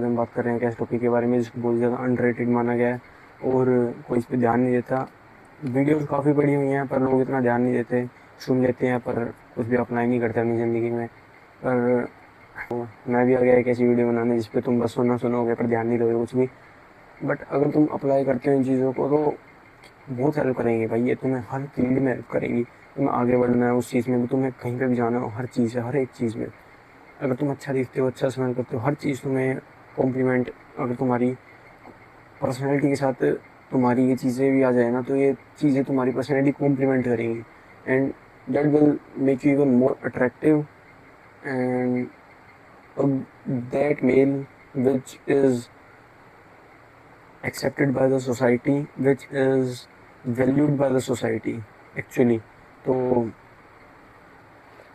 आज हम बात कर रहे हैं कैसे टॉपिक के बारे में जिसको बहुत ज़्यादा अंडररेटेड माना गया है और कोई इस पर ध्यान नहीं देता। वीडियोस काफ़ी बड़ी हुई हैं पर लोग इतना ध्यान नहीं देते, सुन लेते हैं पर कुछ भी अप्लाई नहीं करते अपनी ज़िंदगी में। पर मैं भी आ गया एक ऐसी वीडियो बनाने जिस पे तुम बस सुनोगे पर ध्यान नहीं दोगे कुछ भी। बट अगर तुम अप्लाई करते हो इन चीज़ों को तो बहुत हेल्प करेंगे भाई, ये तुम्हें हर फील्ड में हेल्प करेंगी। तुम्हें आगे बढ़ना है उस चीज़ में भी, तुम्हें कहीं पे भी जाना हो, हर चीज़ है, हर एक चीज़ में। अगर तुम अच्छा दिखते हो, अच्छा स्मेल करते हो, हर चीज़ तुम्हें कॉम्प्लीमेंट, अगर तुम्हारी पर्सनैलिटी के साथ तुम्हारी ये चीज़ें भी आ जाए ना तो ये चीज़ें तुम्हारी पर्सनैलिटी कॉम्प्लीमेंट करेंगी and that will make you even more attractive and that male which is accepted by the society, which is valued by the society actually। तो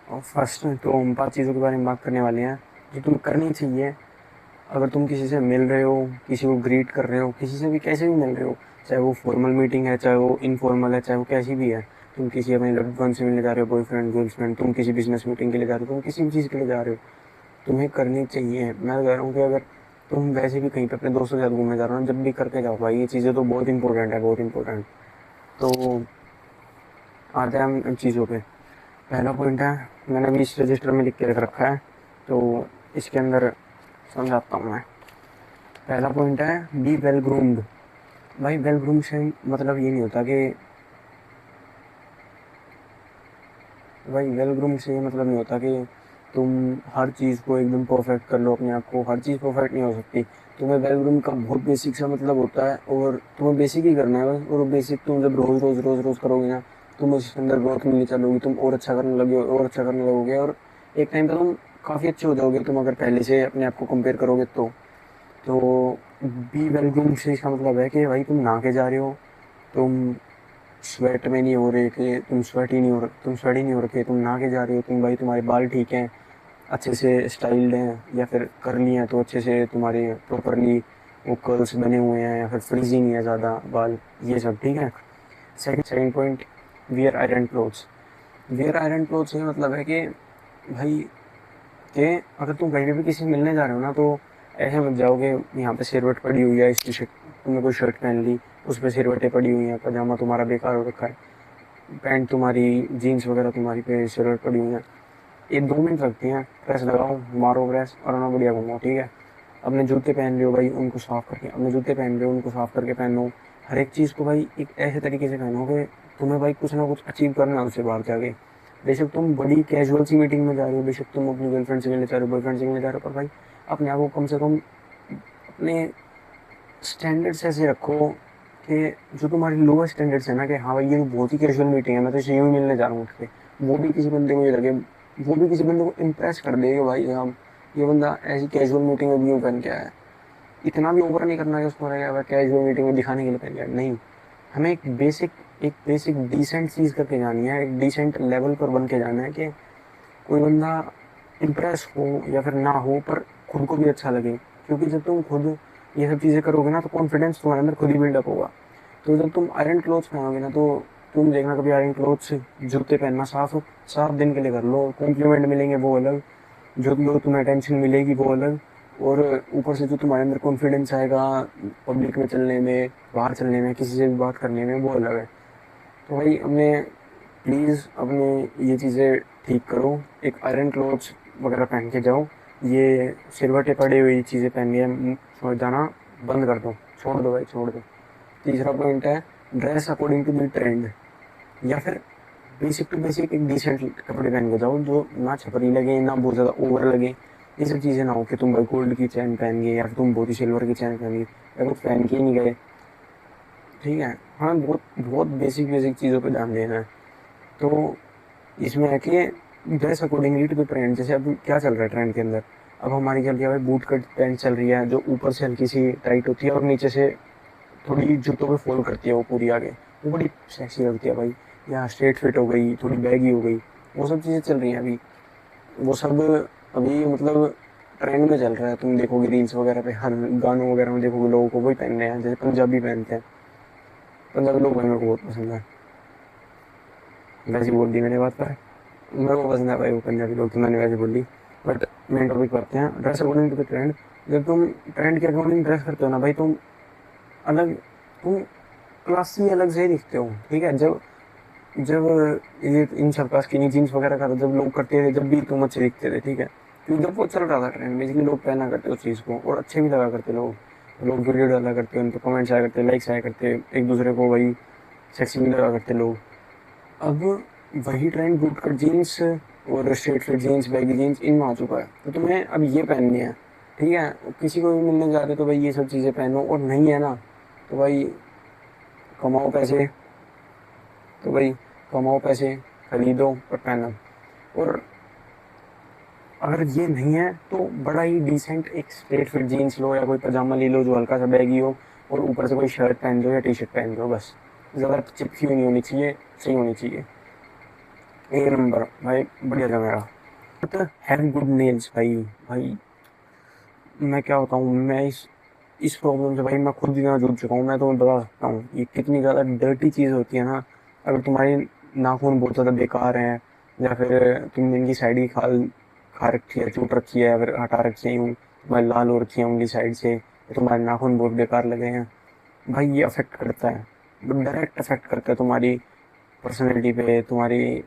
फर्स्ट तो हम 5 चीज़ों के बारे में बात करने वाले हैं जो तुम्हें करनी चाहिए। अगर तुम किसी से मिल रहे हो, किसी को ग्रीट कर रहे हो, किसी से भी कैसे भी मिल रहे हो, चाहे वो फॉर्मल मीटिंग है, चाहे वो इनफॉर्मल है, चाहे वो कैसी भी है, तुम किसी अपने लव्ड वन से मिलने जा रहे हो, बॉयफ्रेंड गर्लफ्रेंड, तुम किसी बिजनेस मीटिंग के लिए जा रहे हो, तुम किसी भी चीज़ के लिए जा रहे हो, तुम्हें करनी चाहिए। मैं कह रहा हूँ कि अगर तुम वैसे भी कहीं पे अपने दोस्तों के साथ घूमने जा रहे हो, जब भी करके जाओ भाई, ये चीज़ें तो बहुत इंपॉर्टेंट है, बहुत इंपॉर्टेंट। तो आते हैं हम इन चीज़ों पे। पहला पॉइंट है, मैंने भी इस रजिस्टर में लिख के रख रखा है तो इसके अंदर समझाता हूँ मैं। पहला पॉइंट है बी वेल ग्रूम्ड। भाई वेल ग्रूम से मतलब ये नहीं होता कि तुम हर चीज़ को एकदम परफेक्ट कर लो अपने आप को। हर चीज़ परफेक्ट नहीं हो सकती। तुम्हें वेल ग्रूम का बहुत बेसिक सा मतलब होता है और तुम्हें बेसिक ही करना है बस। और बेसिक तुम जब रोज़ करोगे ना, तुम उसके अंदर ग्रोथ मिलनी चलोगी, तुम और अच्छा करने लगोगे और एक टाइम पर तुम काफ़ी अच्छे हो जाओगे तुम अगर पहले से अपने आप को कंपेयर करोगे तो बी वेल ग्रूम से इसका मतलब है कि भाई तुम नहा के जा रहे हो, तुम स्वेट में नहीं हो रहे कि तुम स्वेट ही नहीं हो रखे, तुम नहा के जा रहे हो, तुम भाई तुम्हारे बाल ठीक हैं, अच्छे से स्टाइल्ड हैं या फिर कर्ली हैं तो अच्छे से तुम्हारे प्रॉपरली वो कर्ल्स बने हुए हैं या फिर फ्रीजी नहीं है ज़्यादा बाल, ये सब ठीक है। Second point, wear iron clothes. Wear iron clothes ये मतलब है कि भाई कि अगर तुम कहीं भी किसी से मिलने जा रहे हो ना तो ऐसे मत जाओगे यहाँ पे सिरवट पड़ी हुई है, इस टी शर्ट तुमने कोई शर्ट पहन ली उस पर सिरवटें पड़ी हुई हैं, पजामा तुम्हारा बेकार हो रखा है, पैंट तुम्हारी, जीन्स वगैरह तुम्हारी पे सिरवट पड़ी हुई है। ये 2 मिनट लगती हैं, प्रेस लगाओ, मारो प्रेस और ना बढ़िया घूमो, ठीक है। अपने जूते पहन रहे हो भाई, उनको साफ़ करके पहनो। हर एक चीज़ को भाई एक ऐसे तरीके से पहनो कि तुम्हें भाई कुछ ना कुछ अचीव करना है उससे बाहर जाके। बेशक तुम बड़ी कैजुअल सी मीटिंग में जा रहे हो, बेशक तुम अपनी गर्लफ्रेंड से मिलने जा रहे हो, बॉयफ्रेंड से मिलने जा रहे हो, पर भाई अपने आप को कम से कम अपने स्टैंडर्ड्स ऐसे रखो कि जो तुम्हारी लोअर स्टैंडर्ड्स है ना, कि हाँ भाई ये बहुत ही कैजुअल मीटिंग है, मैं तो इसे यूँ मिलने जा रहा हूँ उठ के, वो भी किसी बंदे को ये लगे, वो भी किसी बंदे को इम्प्रेस कर दे कि भाई साहब ये बंदा ऐसी कैजुअल मीटिंग में भी यूँ पहन के आया है। इतना भी ओवर नहीं करना कि उसको लगे कैजुअल मीटिंग में दिखाने के लिए पहन के आया, नहीं। हमें एक बेसिक डिसेंट चीज़ करके जानी है, एक डिसेंट लेवल पर बन के जाना है कि कोई बंदा इम्प्रेस हो या फिर ना हो पर खुद को भी अच्छा लगे। क्योंकि जब तुम खुद ये सब चीज़ें करोगे ना तो कॉन्फिडेंस तुम्हारे अंदर खुद ही बिल्डअप होगा। तो जब तुम आयरन क्लोथ्स पहनोगे ना तो तुम देखना कभी आयरन क्लोथ्स, जूते पहनना साफ दिन के लिए कर लो, कॉम्प्लीमेंट मिलेंगे वो अलग, जो तुम्हें अटेंशन मिलेगी वो अलग, और ऊपर से जो तुम्हारे अंदर कॉन्फिडेंस आएगा पब्लिक में चलने में, बाहर चलने में, किसी से भी बात करने में, वो अलग है। तो भाई अपने प्लीज़ अपने ये चीज़ें ठीक करो, एक आयरन क्लोथ्स वगैरह पहन के जाओ। ये सिरवटें पड़ी हुई चीज़ें पहन के जाना बंद कर दो, छोड़ दो भाई, छोड़ दो। तीसरा पॉइंट है dress according to the trend, या फिर बेसिक टू बेसिक एक डिसेंट कपड़े पहन के जाओ जो ना छपरी लगे ना बहुत ज़्यादा ओवर लगे। ये सब चीज़ें ना हो कि तुम भाई गोल्ड की चैन पहन गए या फिर तुम बहुत ही सिल्वर की चैन पहन गए या कुछ पहन के ही नहीं गए, ठीक है। हाँ, बहुत बहुत बेसिक चीज़ों पे ध्यान देना है। तो इसमें है कि dress accordingly to the trend. जैसे अब क्या चल रहा है ट्रेंड के अंदर, अब हमारी चल रही है भाई बूट कट पैंट चल रही है, जो ऊपर से हल्की सी टाइट होती है और नीचे से थोड़ी जूतों पे फॉल करती है वो पूरी आगे, वो बड़ी सेक्सी लगती है भाई। या स्ट्रेट फिट हो गई, थोड़ी बैगी हो गई, वो सब चीज़ें चल रही हैं अभी। वो सब अभी मतलब ट्रेंड में चल रहा है। तुम देखोगे रील्स वगैरह पे, हर गानों वगैरह में देखोगे लोगों को वही पहनने हैं, जैसे पंजाबी पहनते हैं। पंजाबी लोग भाई मेरे को बहुत पसंद है, वैसे बोल दी मैंने बात पर, मेरे को पसंद है भाई वो पंजाबी लोग, तो मैंने वैसे बोली। बट मेन टॉपिक करते हैं, dress according to the trend. जब तुम ट्रेंड के अकॉर्डिंग ड्रेस करते हो ना भाई, अलग तुम क्लास में अलग से ही दिखते हो, ठीक है। जब जब ये इन सब का स्किनी जीन्स वगैरह का जब लोग करते थे, जब भी तुम अच्छे दिखते थे, ठीक है, क्योंकि जब वो चल रहा था ट्रेंड, बेसिकली लोग पहना करते उस चीज़ को, और अच्छे भी लगा करते लोग वीडियो डाला करते, उन पर कमेंट्स आया करते, लाइक्स आया करते, एक दूसरे को वही सेक्सी भी लगा करते लोग। अब वही ट्रेंड बूट कट जीन्स और straight fit jeans, baggy jeans इनमें आ चुका है, तो तुम्हें अब ये पहननी है, ठीक है। किसी को भी मिलने जा रहे तो भाई ये सब चीज़ें पहनो, और नहीं है ना तो भाई कमाओ पैसे, तो भाई कमाओ पैसे, खरीदो और पहनो। और अगर ये नहीं है तो बड़ा ही डिसेंट एक स्ट्रेट फिट जीन्स लो, या कोई पजामा ले लो जो हल्का सा बैगी हो, और ऊपर से कोई शर्ट पहन लो या टी शर्ट पहन लो, बस। ज़्यादा चिपकी नहीं होनी चाहिए, सही होनी चाहिए, एक नंबर भाई, बढ़िया था मेरा। तो हैव गुड नेल्स भाई। भाई मैं क्या बताऊँ, मैं इस प्रॉब्लम से भाई मैं खुद भी ना जूझ चुका हूँ। मैं तुम्हें बता सकता हूँ ये कितनी ज़्यादा डर्टी चीज़ होती है ना। अगर तुम्हारी नाखून बहुत ज़्यादा बेकार हैं, या फिर तुमने इनकी साइड की खाल खा रखी है, चूट रखी है, फिर हटा रखी है, यूँ तुम्हारी लाल हो रखी है उंगली साइड से, या तुम्हारे नाखून बहुत बेकार लगे हैं, भाई ये अफेक्ट करता है, डायरेक्ट अफेक्ट करता है तुम्हारी पर्सनैलिटी पे, तुम्हारी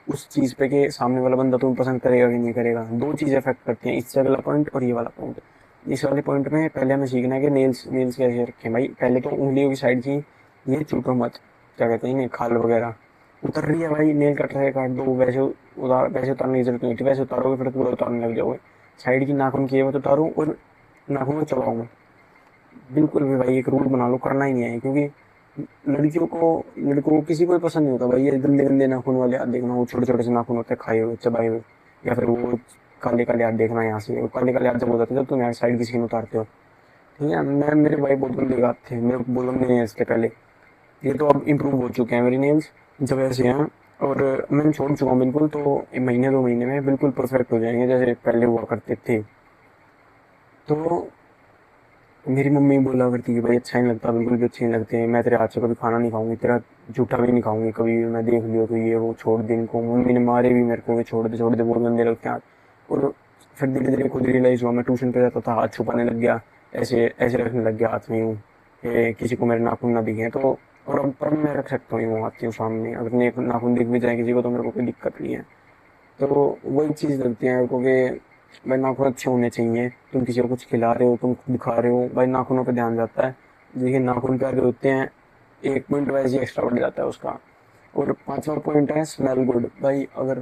उस चीज़ पे कि सामने वाला बंदा तुम्हें पसंद करेगा कि नहीं करेगा। दो चीज़ें अफेक्ट करती हैं, इससे वाला पॉइंट और ये वाला पॉइंट। इस वाले पॉइंट में पहले हमें सीखना है कि नेल्स नेल्स कैसे रखें भाई। पहले तो उंगलियों की साइड की ये चूटो मत, क्या कहते हैं इन्हें, खाल वगैरह उतर रही है भाई, नेल कटर है काट दो, वैसे उतारने की जरूरत नहीं होती, वैसे उतारोगे फिर पूरा उतारने लग जाओगे। साइड की नाखून की मत उतारो और नाखून में चबाओ मत, बिल्कुल भी भाई। एक रूल बना लो, करना ही नहीं है, क्योंकि लड़कों को किसी को भी पसंद नहीं होता भाई ये गंदे गंदे नाखून वाले हाथ देखना। वो छोटे छोटे से नाखून होते हैं, खाए हुए, चबाए हुए, या फिर वो काले काले हाथ देखना यहाँ से। वो काले काले हाथ जब हो जाते हैं जब तुम यहाँ साइड की स्किन उतारते हो, ठीक है। मेरे भाई बहुत गंदे हाथ थे, मेरे को बोलने नहीं है इसके पहले। ये तो अब इम्प्रूव हो चुके हैं मेरी नेल्स, जब ऐसे हैं, और मैंने छोड़ चुका हूँ बिल्कुल। तो एक महीने 2 महीने में बिल्कुल परफेक्ट हो जाएंगे जैसे पहले हुआ करते थे। तो मेरी मम्मी बोला करती कि भाई अच्छा नहीं लगता, बिल्कुल भी अच्छे नहीं लगते, मैं तेरे हाथ से कभी खाना नहीं खाऊंगी, तेरा जूठा भी नहीं खाऊंगी कभी भी, मैं देख लियो तो ये वो छोड़ दे इनको। मम्मी ने मारे भी मेरे को कि छोड़ दे बहुत गंदे लगते हैं हाथ। और फिर धीरे धीरे खुद रियलाइज हुआ, मैं ट्यूशन पे जाता था, हाथ छुपाने लग गया, ऐसे ऐसे रखने लग गया हाथ में यूँ कि किसी को मेरे नाखून ना दिखे। तो और अब पर मैं रख सकता हूँ यूँ हाथ यूँ सामने, अगर नाखून दिख भी जाए किसी को तो मेरे को कोई दिक्कत नहीं है। तो वही चीज़ लगती है मेरे को कि भाई नाखून अच्छे होने चाहिए। तुम किसी को कुछ खिला रहे हो, तुम खुद खा रहे हो, भाई नाखूनों पे ध्यान जाता है। देखिए नाखून पे अगर होते हैं 1 पॉइंट वैसे ही एक्स्ट्रा बढ़ जाता है उसका। और 5वां पॉइंट है स्मेल गुड। भाई अगर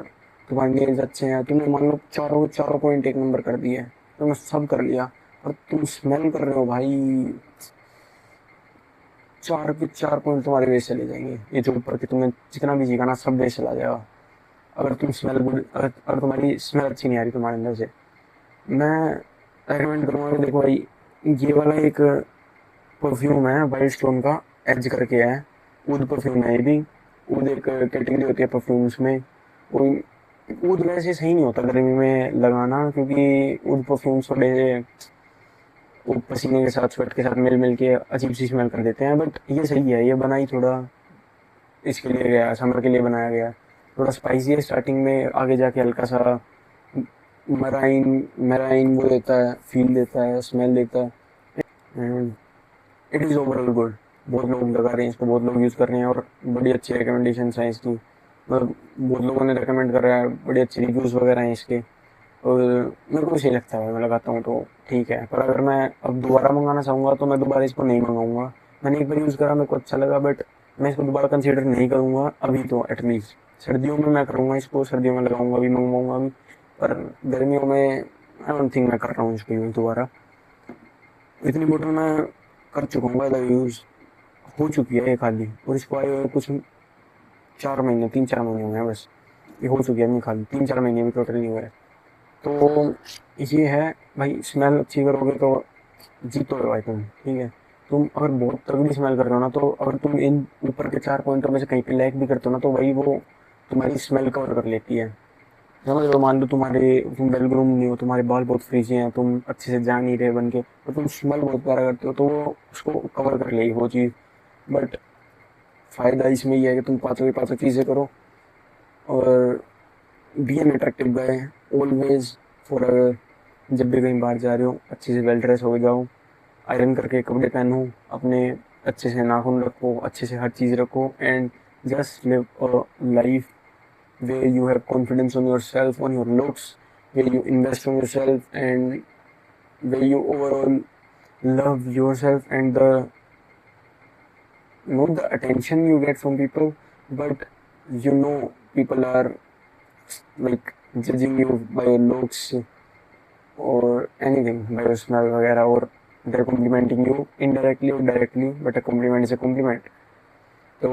तुम्हारे नेल्स अच्छे हैं, तुमने मान लो चारों चारों पॉइंट एक नंबर कर दिए, तुमने सब कर लिया, और तुम स्मेल कर रहे हो भाई, 4 के 4 पॉइंट तुम्हारे वेस्ट चले जाएंगे। ये जो ऊपर के तुमने जितना भी सीखा ना सब वेस्ट चला जाएगा। अगर तुम स्मेल गुड, अगर तुम्हारी स्मेल अच्छी नहीं आ रही तुम्हारे अंदर से, मैं रेकमेंड करूँगा कि देखो भाई ये वाला एक परफ्यूम है वाइल्ड स्टोन का, एज करके है, ऊद परफ्यूम है ये भी। ऊद एक कैटेगरी होती है परफ्यूम्स में। वो ऊद वैसे सही नहीं होता गर्मी में लगाना, क्योंकि ऊद परफ्यूम्स थोड़े वो पसीने के साथ स्वेट के साथ मिल मिल के अजीब सी स्मेल कर देते हैं। बट ये सही है, ये बना ही थोड़ा इसके लिए गया, समर के लिए बनाया गया। थोड़ा स्पाइसी है स्टार्टिंग में, आगे जाके हल्का सा मराइन मराइन वो देता है, फील देता है, स्मेल देता है, and it is overall good. बहुत लोग लगा रहे हैं इसको, बहुत लोग यूज़ कर रहे हैं, और बड़ी अच्छी रिकमेंडेशन है इसकी, मतलब बहुत लोगों ने रिकमेंड कर रहा है, बड़ी अच्छी रिव्यूज़ वगैरह हैं इसके। और मेरे को सही लगता है, मैं लगाता हूँ तो ठीक है। पर अगर मैं अब दोबारा मंगाना चाहूँगा तो मैं दोबारा इसको नहीं मंगाऊंगा। मैंने एक बार यूज़ करा, मेरे को अच्छा लगा, बट मैं इसको दोबारा कंसिडर नहीं करूँगा अभी तो। एटलीस्ट सर्दियों में मैं करूँगा इसको, सर्दियों में लगाऊंगा भी, मंगवाऊंगा भी। पर गर्मियों में आई डोंट थिंक मैं कर रहा हूँ इसको यूज़ दोबारा। इतनी बोतल मैं कर चुका हूँ, बाय यूज़ हो चुकी है ये खाली, और इसको आए हुए कुछ 4 महीने, 3-4 महीने हुए हैं बस। ये हो चुकी है नहीं खाली, 3-4 महीने भी टोटल नहीं हुए। तो ये है भाई, स्मेल अच्छी करोगे तो जीतोगे भाई तुम, ठीक है। तुम अगर बहुत तगड़ी स्मेल कर रहे हो ना, तो अगर तुम इन ऊपर के 4 पॉइंटों में से कहीं पे लैग भी करते हो ना, तो भाई वो तुम्हारी स्मेल कवर कर लेती है। समझ लो, मान लो तुम वेल ग्रूम नहीं हो, तुम्हारे बाल बहुत फ्रीजी हैं, तुम अच्छे से जा नहीं रहे बन के, तो तुम स्मेल बहुत प्यारा करते हो, तो वो उसको कवर कर लेगी वो चीज़। बट फ़ायदा इसमें ये है कि तुम पाँचों की पाँचों चीज़ें करो, और be an attractive guy always for जब भी कहीं बाहर जा रहे हो अच्छे से वेल ड्रेस हो जाओ, आयरन करके कपड़े पहनो, अपने अच्छे से नाखून रखो, अच्छे से हर चीज़ रखो, and just live a life where you have confidence on yourself, on your looks, where you invest on yourself, and where you overall love yourself and the not the attention you get from people, but people are like judging you by your looks or anything, by your smell वगैरह, और they're complimenting you indirectly or directly, but a compliment is a compliment. तो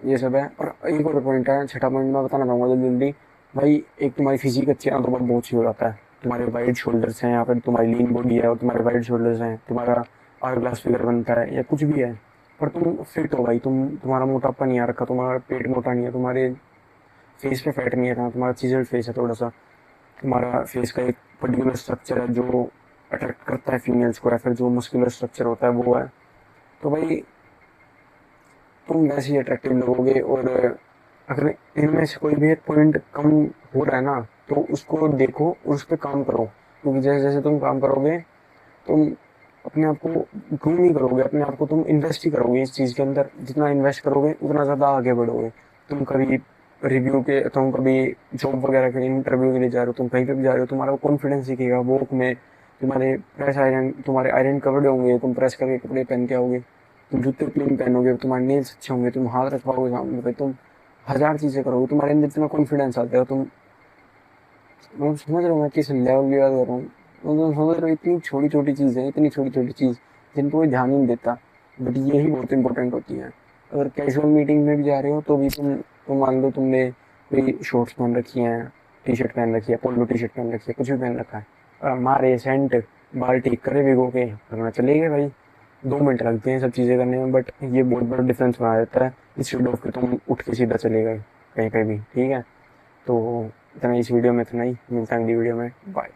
ये सब है। और एक और point है, छठा पॉइंट मैं बताना चाहूँगा जल्दी जल्दी। भाई एक तुम्हारी फिजिक अच्छी है ना तो बहुत सही हो जाता है। तुम्हारे वाइड शोल्डर्स हैं या फिर तुम्हारी लीन बॉडी है और तुम्हारे वाइड शोल्डर्स हैं, तुम्हारा आवर ग्लास फिगर बनता है या कुछ भी है, पर तुम फिट हो भाई, तुम्हारा मोटापा नहीं आ रखा, तुम्हारा पेट मोटा नहीं है, तुम्हारे फेस पे फैट नहीं है, तुम्हारा चीजल फेस है थोड़ा सा, तुम्हारा फेस का एक पर्टिकुलर स्ट्रक्चर है जो अट्रैक्ट करता है फीमेल्स को, या फिर जो मस्कुलर स्ट्रक्चर होता है वो है, तो भाई तुम वैसे ही अट्रैक्टिव लगोगे। और अगर इनमें से कोई भी एक पॉइंट कम हो रहा है ना तो उसको देखो और उस पर काम करो, क्योंकि जैसे जैसे तुम काम करोगे तुम अपने आप को ग्रूम ही करोगे, अपने आप को तुम इन्वेस्ट ही करोगे इस चीज़ के अंदर। जितना इन्वेस्ट करोगे उतना ज़्यादा आगे बढ़ोगे। तुम कभी जॉब वगैरह के इंटरव्यू के लिए जा रहे हो, तुम कहीं पे भी जा रहे हो, तुम्हारा कॉन्फिडेंस दिखेगा, वो में तुम्हारे आयरन कवर्ड होंगे, तुम प्रेस करके कपड़े पहन के आओगे, तुम जूते क्लीन पहनोगे, तुम्हारे नेल्स अच्छे होंगे, तुम हाथ रख पाओगे सामने पे, तुम हजार चीज़ें करोगे, तुम्हारे अंदर इतना कॉन्फिडेंस आता है। मैं समझ रहा हूँ मैं किस लेवल की बात कर रहा हूँ। तुम समझ रहे हो, इतनी छोटी छोटी चीज़ है, इतनी छोटी छोटी चीज़ जिनको कोई ध्यान ही नहीं देता, बट यही बहुत इंपॉर्टेंट होती है। अगर कैजुअल मीटिंग में भी जा रहे हो तो भी तुम मान लो तुमने कोई शॉर्ट्स पहन रखी हैं, टी शर्ट पहन रखी है, पोलो टी शर्ट पहन रखी है, कुछ भी पहन रखा है, और हमारे सेंट बाल ठीक करे भिगो के लगना चले गए भाई, 2 मिनट लगते हैं सब चीज़ें करने में, बट ये बहुत बड़ा डिफरेंस बना देता है इंस्टेड ऑफ के तुम उठ के सीधा चले गए कहीं पे भी। ठीक है, तो इतना इस वीडियो में, इतना ही, मिलता है अगली वीडियो में, बाय।